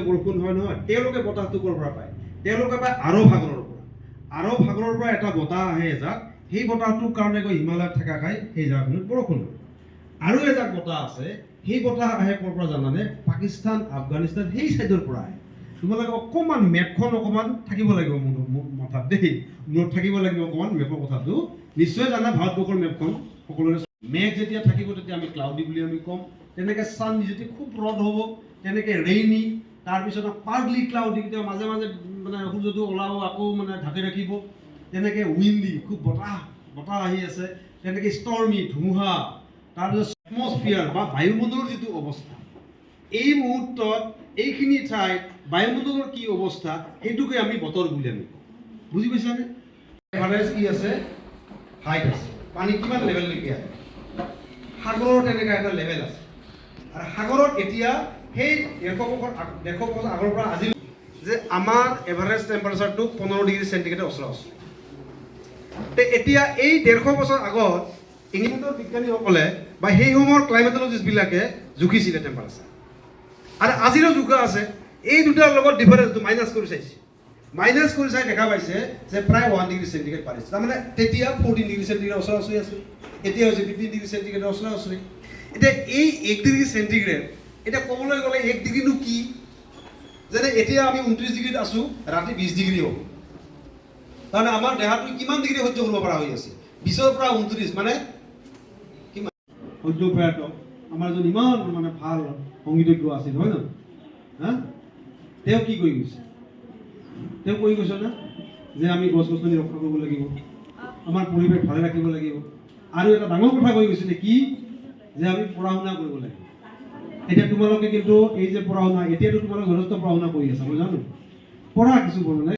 বৰষুণ হয় নহয়, তেওঁলোকে বতাহটো ক'ৰ পৰা পায়? তেওঁলোকে পায় আৰৱ সাগৰৰ পৰা। আৰৱ সাগৰৰ পৰা এটা বতাহ আহে এজাক, সেই বতাহটোৰ কাৰণে গৈ হিমালয়ত থকা খাই সেই জাগাখনত বৰষুণ হয়। আৰু এজাক বতাহ আছে, সেই বতাহ আহে ক'ৰ পৰা জানানে? পাকিস্তান, আফগানিস্তান সেই চাইডৰ পৰা আহে। তোমালোকে অকণমান মেপখন অকণমান থাকিব লাগিব মাথাত দেই, মনত থাকিব লাগিব অকণমান মেপৰ কথাটো। নিশ্চয় জানা ভাৰতবৰ্ষৰ মেপখন সকলোৰে। মেঘ যেতিয়া থাকিব তেতিয়া আমি ক্লাউডি বুলি আমি ক'ম। তেনেকৈ ছান যেতিয়া খুব ৰ'দ হ'ব তেনেকৈ ৰেইনি, তাৰপিছত পাৰ্টলি ক্লাউডি, কেতিয়াবা মাজে মাজে মানে সূৰ্যটো ওলাব আকৌ মানে ঢাকি ৰাখিব। তেনেকৈ উইণ্ডি, খুব বতাহ আহি আছে। তেনেকৈ ষ্টৰ্মি, ধুমুহা। তাৰপিছত এটমস্ফিয়াৰ বা বায়ুমণ্ডলৰ যিটো অৱস্থা, এই মুহূৰ্তত এইখিনি ঠাইত বায়ুমণ্ডলৰ কি অৱস্থা সেইটোকে আমি বতৰ বুলি আমি কওঁ। বুজি পাইছানে? এভাৰেজ কি আছে? হাইট আছে। পানী কিমান লেভেললৈকে আহে? সাগৰৰ তেনেকুৱা এটা লেভেল আছে। আৰু সাগৰত এতিয়া সেই 150 বছৰ আগৰ পৰা আজি যে আমাৰ এভাৰেজ টেম্পাৰেচাৰটো 15 ডিগ্ৰী চেণ্টিগ্ৰেডৰ ওচৰা-ওচৰি। এতিয়া এই 150 বছৰ আগত ইংলেণ্ডৰ বিজ্ঞানীসকলে বা সেই সময়ৰ ক্লাইমেটলজিষ্টবিলাকে জুখিছিলে টেম্পাৰেচাৰ। আৰু আজিৰো জোখা আছে। এই দুটাৰ লগত ডিফাৰেন্সটো মাইনাছ কৰি চাইছে। মাইনাছ কৰি চাই দেখা পাইছে যে প্ৰায় 1 ডিগ্ৰী চেণ্টিগ্ৰেড পাৰিছে। তাৰমানে তেতিয়া 14 ডিগ্ৰী চেণ্টিগ্ৰেড ওচৰা-ওচৰি আছে, এতিয়া হৈছে 15 ডিগ্ৰী চেণ্টিগ্ৰেডৰ ওচৰা-ওচৰি। এতিয়া এই 1 ডিগ্ৰী চেণ্টিগ্ৰেড, এতিয়া ক'বলৈ গ'লে 1 ডিগ্ৰীনো কি? যেনে এতিয়া আমি 29 ডিগ্ৰীত আছোঁ, ৰাতি 20 ডিগ্ৰী হ'ব। তাৰমানে আমাৰ দেহাটো কিমান ডিগ্ৰী সহ্য কৰিব পৰা হৈ আছে? 20ৰ পৰা 29, মানে কিমান সহ্য কৰাটো আমাৰ এজন ইমান মানে ভাল সংগীতজ্ঞ আছিল, হয় নহয়? হা? তেওঁ কি কৰি গৈছে? তেওঁ কৈ গৈছে না যে আমি গছ-গছনি ৰক্ষা কৰিব লাগিব, আমাৰ পৰিৱেশ ভালে ৰাখিব লাগিব। আৰু এটা ডাঙৰ কথা কৈ গৈছিলে কি? যে আমি পঢ়া শুনা কৰিব লাগিব। এতিয়া তোমালোকে কিন্তু এই যে পঢ়া শুনা, এতিয়াতো তোমালোকে যথেষ্ট পঢ়া শুনা কৰি আছা, মই জানো। পঢ়া কিছু পঢ়া নাই।